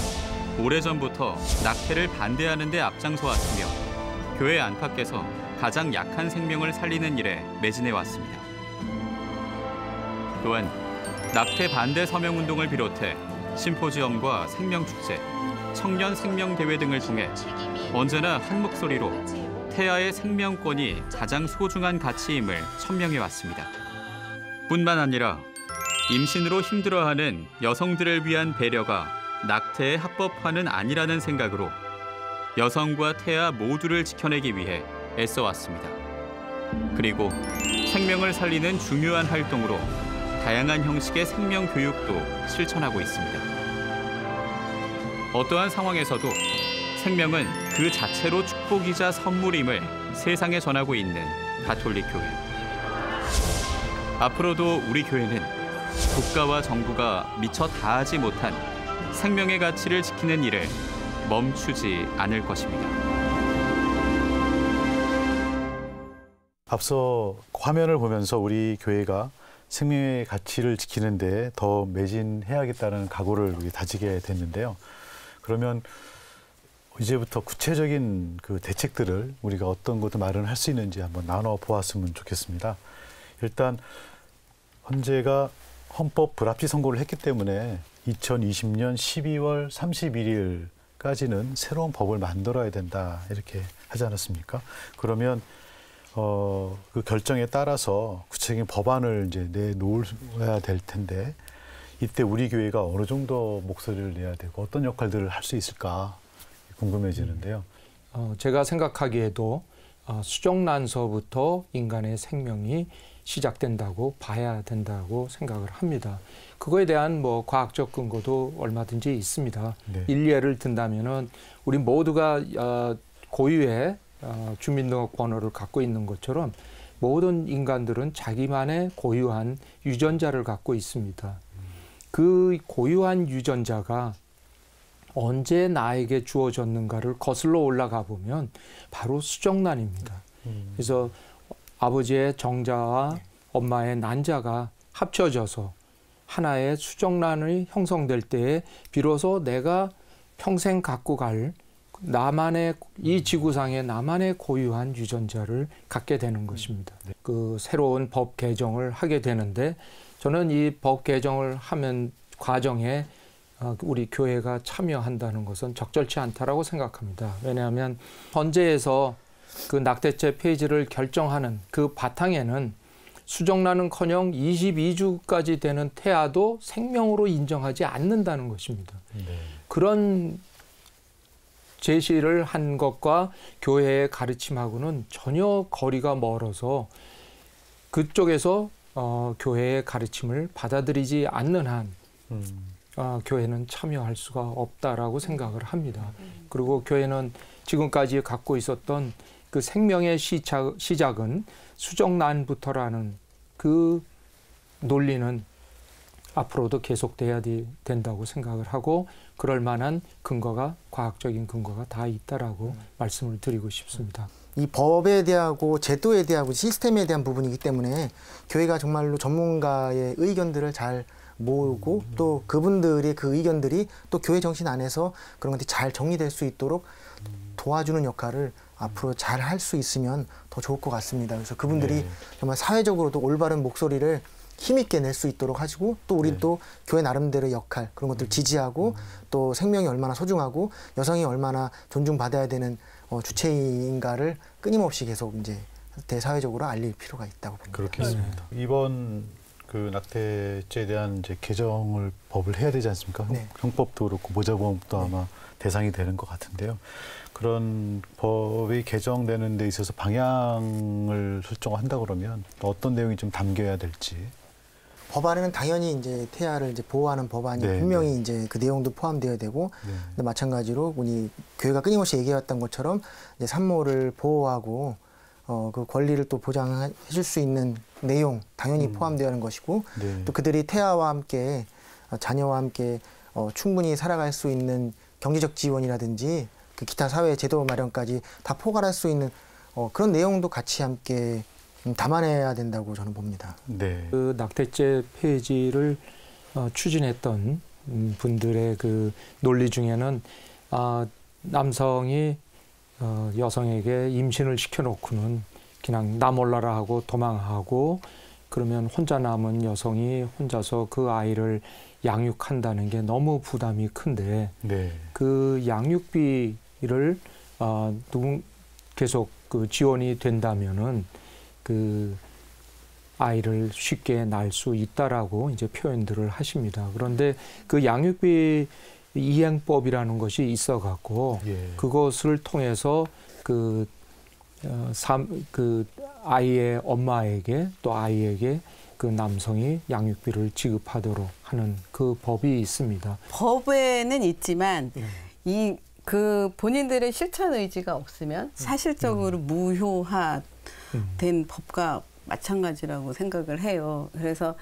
Speaker 3: 오래전부터 낙태를 반대하는 데 앞장서 왔으며 교회 안팎에서 가장 약한 생명을 살리는 일에 매진해 왔습니다. 또한 낙태 반대 서명운동을 비롯해 심포지엄과 생명축제, 청년 생명대회 등을 통해 언제나 한 목소리로 태아의 생명권이 가장 소중한 가치임을 천명해 왔습니다. 뿐만 아니라 임신으로 힘들어하는 여성들을 위한 배려가 낙태의 합법화는 아니라는 생각으로 여성과 태아 모두를 지켜내기 위해 애써왔습니다. 그리고 생명을 살리는 중요한 활동으로 다양한 형식의 생명 교육도 실천하고 있습니다. 어떠한 상황에서도 생명은 그 자체로 축복이자 선물임을 세상에 전하고 있는 가톨릭 교회. 앞으로도 우리 교회는 국가와 정부가 미처 다하지 못한 생명의 가치를 지키는 일을 멈추지 않을 것입니다.
Speaker 1: 앞서 화면을 보면서 우리 교회가 생명의 가치를 지키는 데 더 매진해야겠다는 각오를 우리 다지게 됐는데요. 그러면 이제부터 구체적인 그 대책들을 우리가 어떤 것도 마련할 수 있는지 한번 나눠보았으면 좋겠습니다. 일단 헌재가 헌법 불합치 선고를 했기 때문에 2020년 12월 31일까지는 새로운 법을 만들어야 된다 이렇게 하지 않았습니까? 그러면 그 결정에 따라서 구체적인 법안을 이제 내놓아야 될 텐데 이때 우리 교회가 어느 정도 목소리를 내야 되고 어떤 역할들을 할 수 있을까 궁금해지는데요.
Speaker 4: 제가 생각하기에도 수정란서부터 인간의 생명이 시작된다고 봐야 된다고 생각을 합니다. 그거에 대한 뭐 과학적 근거도 얼마든지 있습니다.
Speaker 1: 네.
Speaker 4: 일례를 든다면은 우리 모두가 고유의 주민등록번호를 갖고 있는 것처럼 모든 인간들은 자기만의 고유한 유전자를 갖고 있습니다. 그 고유한 유전자가 언제 나에게 주어졌는가를 거슬러 올라가 보면 바로 수정란입니다. 그래서 아버지의 정자와 엄마의 난자가 합쳐져서 하나의 수정란이 형성될 때에 비로소 내가 평생 갖고 갈 나만의 이 지구상의 나만의 고유한 유전자를 갖게 되는 것입니다. 그 새로운 법 개정을 하게 되는데 저는 이 법 개정을 하면 과정에 우리 교회가 참여한다는 것은 적절치 않다라고 생각합니다. 왜냐하면 헌재에서 그 낙태죄 폐지를 결정하는 그 바탕에는 수정란은커녕 22주까지 되는 태아도 생명으로 인정하지 않는다는 것입니다.
Speaker 1: 네.
Speaker 4: 그런 제시를 한 것과 교회의 가르침하고는 전혀 거리가 멀어서 그쪽에서 교회의 가르침을 받아들이지 않는 한 교회는 참여할 수가 없다라고 생각을 합니다. 그리고 교회는 지금까지 갖고 있었던 그 생명의 시작은 수정란부터라는 그 논리는 앞으로도 계속돼야 된다고 생각을 하고 그럴 만한 근거가 과학적인 근거가 다 있다라고 말씀을 드리고 싶습니다.
Speaker 2: 이 법에 대하고 제도에 대하고 시스템에 대한 부분이기 때문에 교회가 정말로 전문가의 의견들을 잘 모으고 또 그분들의 그 의견들이 또 교회 정신 안에서 그런 것들이 잘 정리될 수 있도록 도와주는 역할을 앞으로 잘 할 수 있으면 더 좋을 것 같습니다. 그래서 그분들이 정말 사회적으로도 올바른 목소리를 힘있게 낼 수 있도록 하시고 또 우리 또 교회 나름대로의 역할 그런 것들 지지하고 또 생명이 얼마나 소중하고 여성이 얼마나 존중받아야 되는 주체인가를 끊임없이 계속 이제 대사회적으로 알릴 필요가 있다고 봅니다.
Speaker 1: 그렇겠습니다. 이번 그 낙태죄에 대한 이제 개정을 법을 해야 되지 않습니까? 형법도 그렇고 모자보험도 아마 대상이 되는 것 같은데요. 그런 법이 개정되는 데 있어서 방향을 설정한다 그러면 어떤 내용이 좀 담겨야 될지.
Speaker 2: 법안에는 당연히 이제 태아를 이제 보호하는 법안이 분명히 이제 그 내용도 포함되어야 되고, 근데 마찬가지로 우리 교회가 끊임없이 얘기해왔던 것처럼 이제 산모를 보호하고 그 권리를 또 보장해 줄 수 있는 내용 당연히 포함되어 있는 것이고, 또 그들이 태아와 함께 자녀와 함께 충분히 살아갈 수 있는 경제적 지원이라든지 그 기타 사회 제도 마련까지 다 포괄할 수 있는 그런 내용도 같이 함께 담아내야 된다고 저는 봅니다.
Speaker 4: 그 낙태죄 폐지를 추진했던 분들의 그 논리 중에는 남성이 여성에게 임신을 시켜놓고는 그냥 나 몰라라 하고 도망하고 그러면 혼자 남은 여성이 혼자서 그 아이를 양육한다는 게 너무 부담이 큰데 그 양육비를 계속 그 지원이 된다면은 그 아이를 쉽게 낳을 수 있다라고 이제 표현들을 하십니다. 그런데 그 양육비 이행법이라는 것이 있어갖고 그것을 통해서 그 아이의 엄마에게 또 아이에게 그 남성이 양육비를 지급하도록 하는 그 법이 있습니다.
Speaker 5: 법에는 있지만 그 본인들의 실천 의지가 없으면 사실적으로 무효화된 법과 마찬가지라고 생각을 해요. 그래서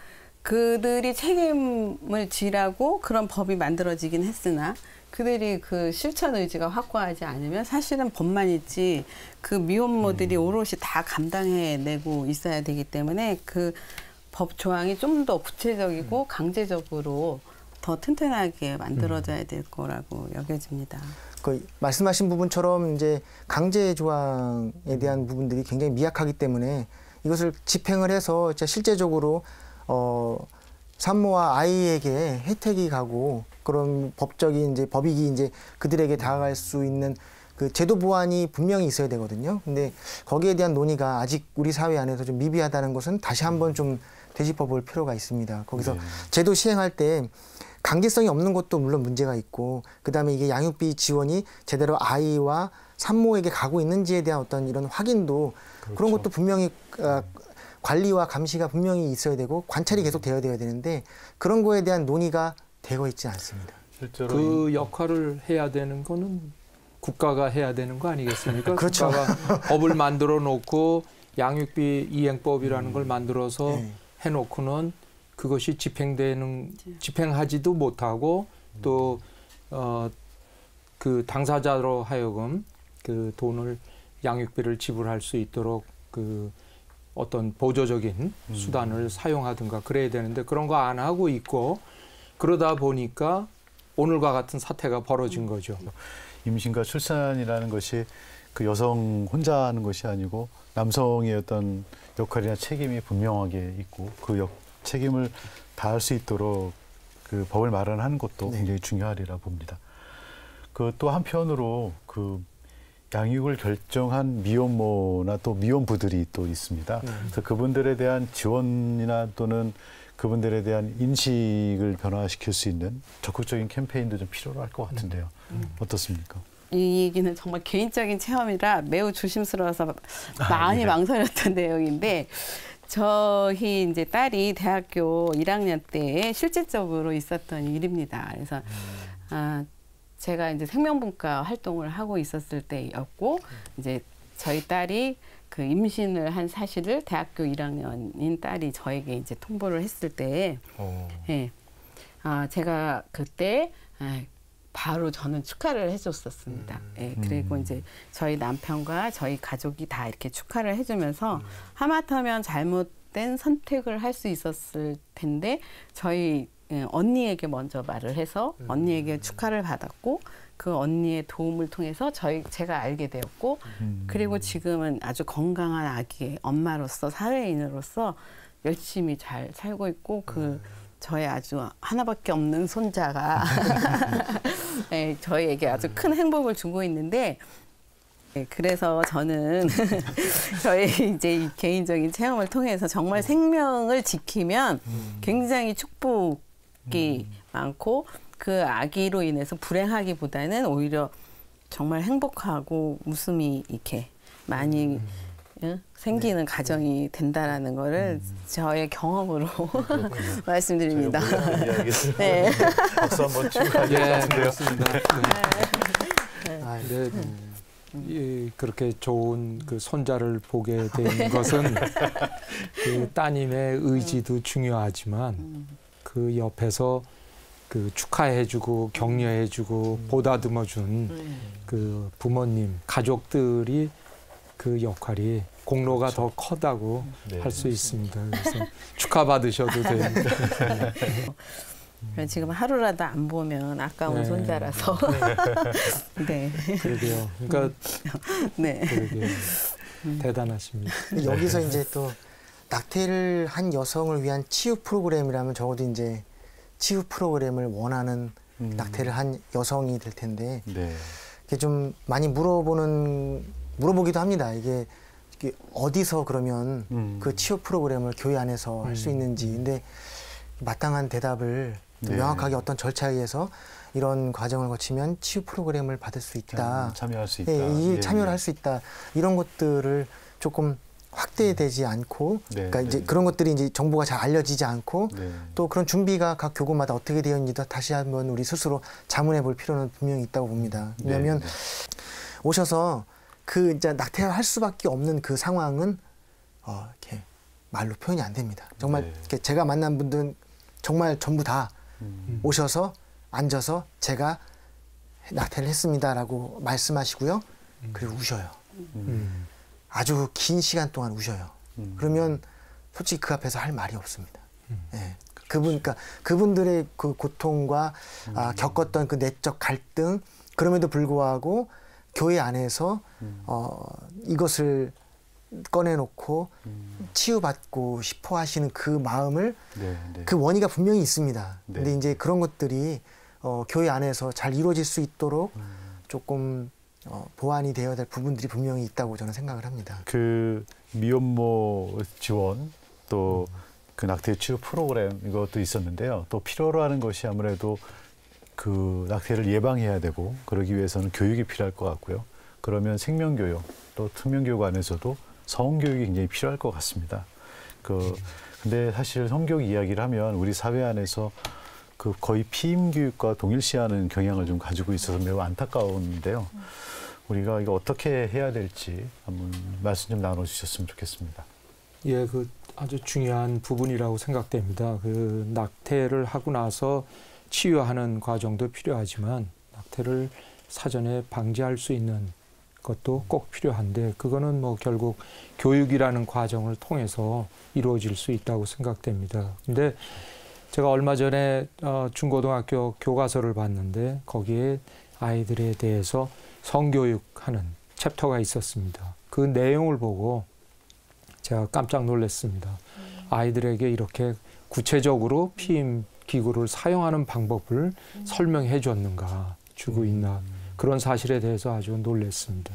Speaker 5: 그들이 책임을 지라고 그런 법이 만들어지긴 했으나 그들이 그 실천 의지가 확고하지 않으면 사실은 법만 있지 그 미혼모들이 오롯이 다 감당해내고 있어야 되기 때문에 그 법 조항이 좀 더 구체적이고 강제적으로 더 튼튼하게 만들어져야 될 거라고 여겨집니다.
Speaker 2: 그 말씀하신 부분처럼 이제 강제 조항에 대한 부분들이 굉장히 미약하기 때문에 이것을 집행을 해서 실제적으로 산모와 아이에게 혜택이 가고 그런 법적인 이제 법익이 이제 그들에게 다가갈 수 있는 그 제도 보완이 분명히 있어야 되거든요. 근데 거기에 대한 논의가 아직 우리 사회 안에서 좀 미비하다는 것은 다시 한번 좀 되짚어 볼 필요가 있습니다. 거기서 제도 시행할 때 강제성이 없는 것도 물론 문제가 있고, 그다음에 이게 양육비 지원이 제대로 아이와 산모에게 가고 있는지에 대한 어떤 이런 확인도 그런 것도 분명히 관리와 감시가 분명히 있어야 되고 관찰이 계속 되어야 되는데 그런 거에 대한 논의가 되고 있지 않습니다.
Speaker 4: 실제로 그 역할을 해야 되는 거는 국가가 해야 되는 거 아니겠습니까?
Speaker 2: 그렇죠.
Speaker 4: 국가가 법을 만들어 놓고 양육비 이행법이라는 걸 만들어서 해놓고는 그것이 집행하지도 못하고 또 그 당사자로 하여금 그 돈을 양육비를 지불할 수 있도록 그 어떤 보조적인 수단을 사용하든가 그래야 되는데 그런 거 안 하고 있고 그러다 보니까 오늘과 같은 사태가 벌어진 거죠.
Speaker 1: 임신과 출산이라는 것이 그 여성 혼자 하는 것이 아니고 남성의 어떤 역할이나 책임이 분명하게 있고 그 책임을 다할 수 있도록 그 법을 마련하는 것도 굉장히 중요하리라 봅니다. 그 또 한편으로 그 양육을 결정한 미혼모나 또 미혼부들이 또 있습니다. 그래서 그분들에 대한 지원이나 또는 그분들에 대한 인식을 변화시킬 수 있는 적극적인 캠페인도 좀 필요로 할 것 같은데요. 어떻습니까?
Speaker 5: 이 얘기는 정말 개인적인 체험이라 매우 조심스러워서 많이 망설였던 내용인데 저희 이제 딸이 대학교 1학년 때 실질적으로 있었던 일입니다. 그래서 제가 이제 생명분과 활동을 하고 있었을 때였고 이제 저희 딸이 그 임신을 한 사실을 대학교 1학년인 딸이 저에게 이제 통보를 했을 때, 제가 그때 바로 저는 축하를 해줬었습니다. 그리고 이제 저희 남편과 저희 가족이 다 이렇게 축하를 해주면서 하마터면 잘못된 선택을 할 수 있었을 텐데 저희 언니에게 먼저 말을 해서 언니에게 축하를 받았고 그 언니의 도움을 통해서 제가 알게 되었고 그리고 지금은 아주 건강한 아기의 엄마로서 사회인으로서 열심히 잘 살고 있고 저의 아주 하나밖에 없는 손자가 저희에게 아주 큰 행복을 주고 있는데 그래서 저는 저의 이제 이 개인적인 체험을 통해서 정말 생명을 지키면 굉장히 축복이 많고 그 아기로 인해서 불행하기보다는 오히려 정말 행복하고 웃음이 이렇게 많이 생기는 가정이 된다라는 거를 저의 경험으로 말씀드립니다.
Speaker 1: 네. 박수 한번 치고 가야 될 것 같은데요.
Speaker 4: 그렇습니다. 그렇게 좋은 그 손자를 보게 된 것은 그 따님의 의지도 중요하지만 그 옆에서 그 축하해주고 격려해주고 보다듬어준 그 부모님, 가족들이 그 역할이 공로가 더 커다고 할 수 있습니다. 그래서 축하받으셔도 됩니다.
Speaker 5: 지금 하루라도 안 보면 아까운 손자라서. 네.
Speaker 4: 그러게요. 그러니까 그러게요. 대단하십니다.
Speaker 2: 여기서 이제 또 낙태를 한 여성을 위한 치유 프로그램이라면 적어도 이제 치유 프로그램을 원하는 낙태를 한 여성이 될 텐데 이게 좀 많이 물어보기도 합니다. 이게 어디서 그러면 그 치유 프로그램을 교회 안에서 할 수 있는지. 근데 마땅한 대답을 명확하게 어떤 절차에 의해서 이런 과정을 거치면 치유 프로그램을 받을 수 있다.
Speaker 1: 참여할 수 있다.
Speaker 2: 참여를 할 수 있다. 이런 것들을 조금 확대되지 않고, 그러니까 이제 그런 것들이 이제 정보가 잘 알려지지 않고, 또 그런 준비가 각 교구마다 어떻게 되어 있는지도 다시 한번 우리 스스로 자문해 볼 필요는 분명히 있다고 봅니다. 왜냐하면 오셔서 그 이제 낙태를 할 수밖에 없는 그 상황은 이렇게 말로 표현이 안 됩니다. 정말 이렇게 제가 만난 분들은 정말 전부 다 오셔서 앉아서 제가 낙태를 했습니다라고 말씀하시고요. 그리고 우셔요. 아주 긴 시간 동안 우셔요. 그러면 솔직히 그 앞에서 할 말이 없습니다. 그러니까 그분들의 그 고통과 겪었던 그 내적 갈등, 그럼에도 불구하고 교회 안에서 이것을 꺼내놓고 치유받고 싶어 하시는 그 마음을 그 원의가 분명히 있습니다. 근데 이제 그런 것들이 교회 안에서 잘 이루어질 수 있도록 조금 보완이 되어야 될 부분들이 분명히 있다고 저는 생각을 합니다.
Speaker 1: 그 미혼모 지원 또 그 낙태 치료 프로그램 이것도 있었는데요. 또 필요로 하는 것이 아무래도 그 낙태를 예방해야 되고 그러기 위해서는 교육이 필요할 것 같고요. 그러면 생명교육 또 투명교육 안에서도 성교육이 굉장히 필요할 것 같습니다. 근데 사실 성교육 이야기를 하면 우리 사회 안에서 그 거의 피임 교육과 동일시하는 경향을 좀 가지고 있어서 매우 안타까운데요. 우리가 이거 어떻게 해야 될지 한번 말씀 좀 나눠주셨으면 좋겠습니다.
Speaker 4: 예, 그 아주 중요한 부분이라고 생각됩니다. 그 낙태를 하고 나서 치유하는 과정도 필요하지만 낙태를 사전에 방지할 수 있는 것도 꼭 필요한데 그거는 뭐 결국 교육이라는 과정을 통해서 이루어질 수 있다고 생각됩니다. 근데 제가 얼마 전에 중고등학교 교과서를 봤는데 거기에 아이들에 대해서 성교육하는 챕터가 있었습니다. 그 내용을 보고 제가 깜짝 놀랐습니다. 아이들에게 이렇게 구체적으로 피임 기구를 사용하는 방법을 설명해 줬는가, 주고 있나 그런 사실에 대해서 아주 놀랐습니다.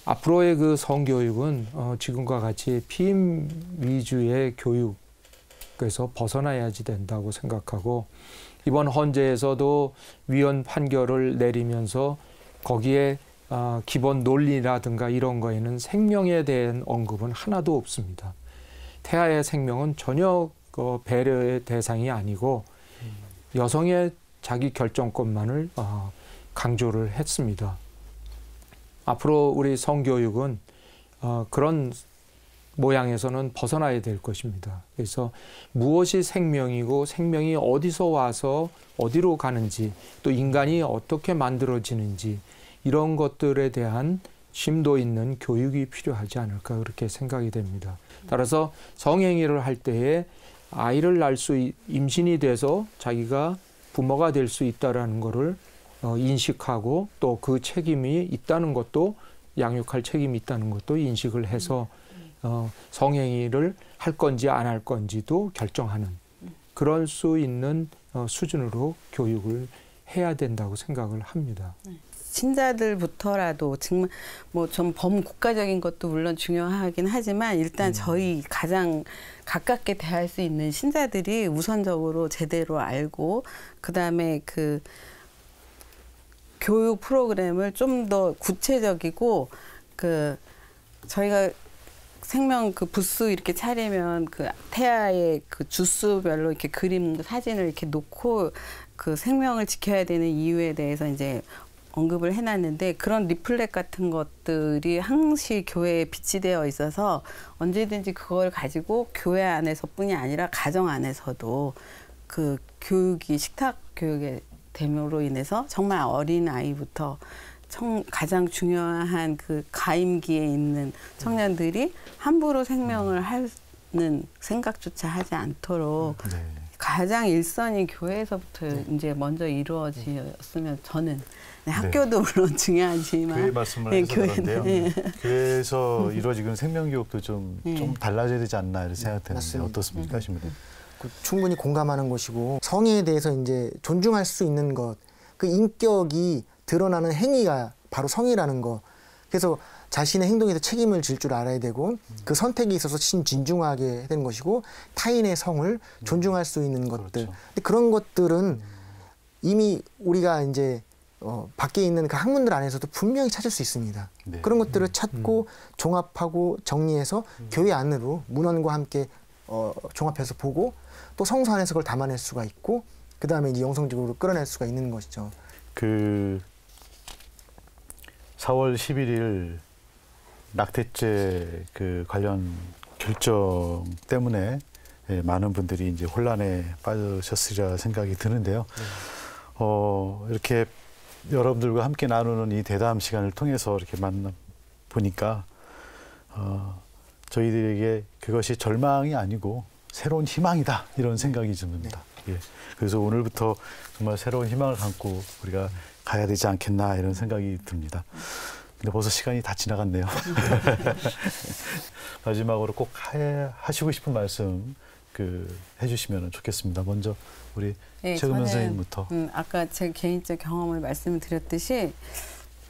Speaker 4: 앞으로의 그 성교육은 지금과 같이 피임 위주의 교육에서 벗어나야지 된다고 생각하고 이번 헌재에서도 위헌 판결을 내리면서 거기에 기본 논리라든가 이런 거에는 생명에 대한 언급은 하나도 없습니다. 태아의 생명은 전혀 배려의 대상이 아니고 여성의 자기 결정권만을 강조를 했습니다. 앞으로 우리 성교육은 그런 모양에서는 벗어나야 될 것입니다. 그래서 무엇이 생명이고 생명이 어디서 와서 어디로 가는지 또 인간이 어떻게 만들어지는지 이런 것들에 대한 심도 있는 교육이 필요하지 않을까 그렇게 생각이 됩니다. 따라서 성행위를 할 때에 아이를 낳을 수 임신이 돼서 자기가 부모가 될 수 있다라는 것을 인식하고 또 그 책임이 있다는 것도 양육할 책임이 있다는 것도 인식을 해서 성행위를 할 건지 안 할 건지도 결정하는 그럴 수 있는 수준으로 교육을 해야 된다고 생각을 합니다.
Speaker 5: 신자들부터라도 정말 뭐 좀 범국가적인 것도 물론 중요하긴 하지만 일단 저희 가장 가깝게 대할 수 있는 신자들이 우선적으로 제대로 알고 그다음에 그 교육 프로그램을 좀 더 구체적이고 그 저희가 생명 그 부스 이렇게 차리면 그 태아의 그 주수별로 이렇게 그림 사진을 이렇게 놓고 그 생명을 지켜야 되는 이유에 대해서 이제 언급을 해놨는데 그런 리플렛 같은 것들이 항시 교회에 비치되어 있어서 언제든지 그걸 가지고 교회 안에서뿐이 아니라 가정 안에서도 그 교육이 식탁 교육의 됨으로 인해서 정말 어린 아이부터 가장 중요한 그 가임기에 있는 청년들이 함부로 생명을 하는 생각조차 하지 않도록 가장 일선이 교회에서부터 이제 먼저 이루어졌으면 저는 학교도 물론 중요하지만
Speaker 1: 교회 말씀을 해서 그런데요. 교회에서 이루어지는 생명교육도 좀 달라져야 되지 않나 이렇게 생각되는데 어떻습니까, 신부님?
Speaker 2: 충분히 공감하는 것이고 성에 대해서 이제 존중할 수 있는 것, 그 인격이 드러나는 행위가 바로 성이라는 거. 그래서 자신의 행동에서 책임을 질 줄 알아야 되고 그 선택에 있어서 진중하게 해야 되는 것이고 타인의 성을 존중할 수 있는 것들.
Speaker 1: 그렇죠.
Speaker 2: 근데 그런 것들은 이미 우리가 이제 밖에 있는 그 학문들 안에서도 분명히 찾을 수 있습니다.
Speaker 1: 네.
Speaker 2: 그런 것들을 찾고 종합하고 정리해서 교회 안으로 문헌과 함께 종합해서 보고 또 성서 안에서 그걸 담아낼 수가 있고 그 다음에 이제 영성적으로 끌어낼 수가 있는 것이죠.
Speaker 1: 그 4월 11일 낙태죄 그 관련 결정 때문에 많은 분들이 이제 혼란에 빠지셨으리라 생각이 드는데요. 이렇게 여러분들과 함께 나누는 이 대담 시간을 통해서 이렇게 만나 보니까 저희들에게 그것이 절망이 아니고 새로운 희망이다 이런 생각이 듭니다. 예. 그래서 오늘부터 정말 새로운 희망을 갖고 우리가 가야 되지 않겠나 이런 생각이 듭니다. 근데 벌써 시간이 다 지나갔네요. 마지막으로 꼭 하시고 싶은 말씀 해주시면 좋겠습니다. 먼저 우리 최금연 선생님부터.
Speaker 5: 아까 제 개인적 경험을 말씀을 드렸듯이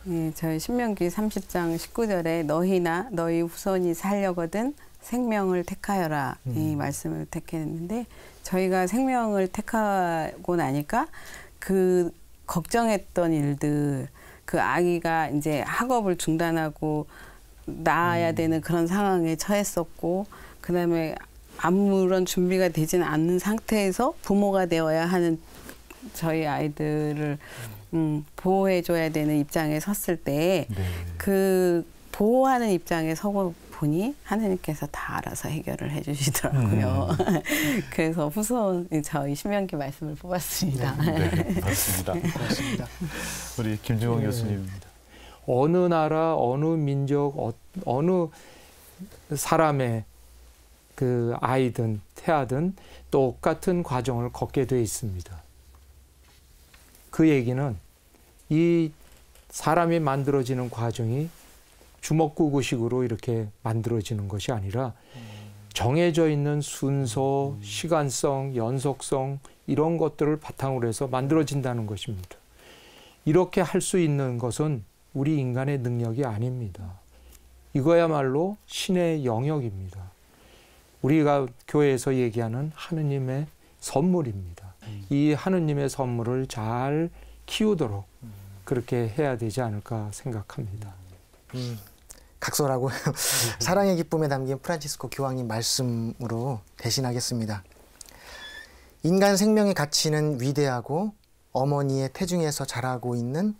Speaker 5: 예, 저희 신명기 30장 19절에 너희나 너희 후손이 살려거든 생명을 택하여라 이 말씀을 택했는데 저희가 생명을 택하고 나니까 그 걱정했던 일들 그 아기가 이제 학업을 중단하고 낳아야 되는 그런 상황에 처했었고 그다음에 아무런 준비가 되지는 않는 상태에서 부모가 되어야 하는 저희 아이들을 보호해줘야 되는 입장에 섰을 때 그 보호하는 입장에 서고 보니 하나님께서 다 알아서 해결을 해주시더라고요. 그래서 후손 저희 신명기 말씀을 뽑았습니다.
Speaker 1: 네, 맞습니다. 우리 김중홍 교수님입니다.
Speaker 4: 어느 나라, 어느 민족, 어느 사람의 그 아이든 태아든 똑같은 과정을 걷게 돼 있습니다. 그 얘기는 이 사람이 만들어지는 과정이 주먹구구식으로 이렇게 만들어지는 것이 아니라 정해져 있는 순서, 시간성, 연속성 이런 것들을 바탕으로 해서 만들어진다는 것입니다. 이렇게 할 수 있는 것은 우리 인간의 능력이 아닙니다. 이거야말로 신의 영역입니다. 우리가 교회에서 얘기하는 하느님의 선물입니다. 이 하느님의 선물을 잘 키우도록 그렇게 해야 되지 않을까 생각합니다.
Speaker 2: 각설하고 사랑의 기쁨에 담긴 프란치스코 교황님 말씀으로 대신하겠습니다. 인간 생명의 가치는 위대하고 어머니의 태중에서 자라고 있는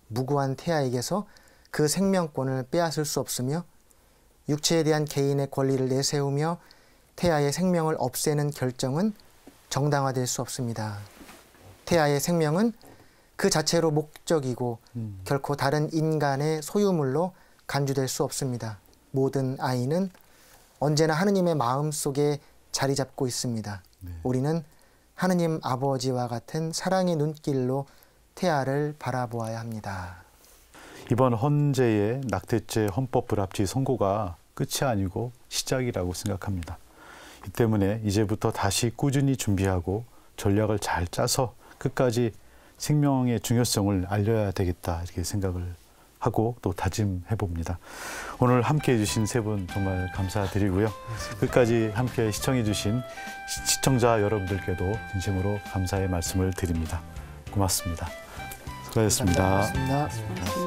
Speaker 2: 무고한 태아에게서 그 생명권을 빼앗을 수 없으며 육체에 대한 개인의 권리를 내세우며 태아의 생명을 없애는 결정은 정당화될 수 없습니다. 태아의 생명은 그 자체로 목적이고 결코 다른 인간의 소유물로 간주될 수 없습니다. 모든 아이는 언제나 하느님의 마음속에 자리 잡고 있습니다. 우리는 하느님 아버지와 같은 사랑의 눈길로 태아를 바라보아야 합니다.
Speaker 1: 이번 헌재의 낙태죄 헌법 불합치 선고가 끝이 아니고 시작이라고 생각합니다. 이 때문에 이제부터 다시 꾸준히 준비하고 전략을 잘 짜서 끝까지 생명의 중요성을 알려야 되겠다 이렇게 생각을 하고 또 다짐해 봅니다. 오늘 함께해 주신 세 분 정말 감사드리고요. 끝까지 함께 시청해 주신 시청자 여러분들께도 진심으로 감사의 말씀을 드립니다. 고맙습니다. 수고하셨습니다.
Speaker 2: 고맙습니다.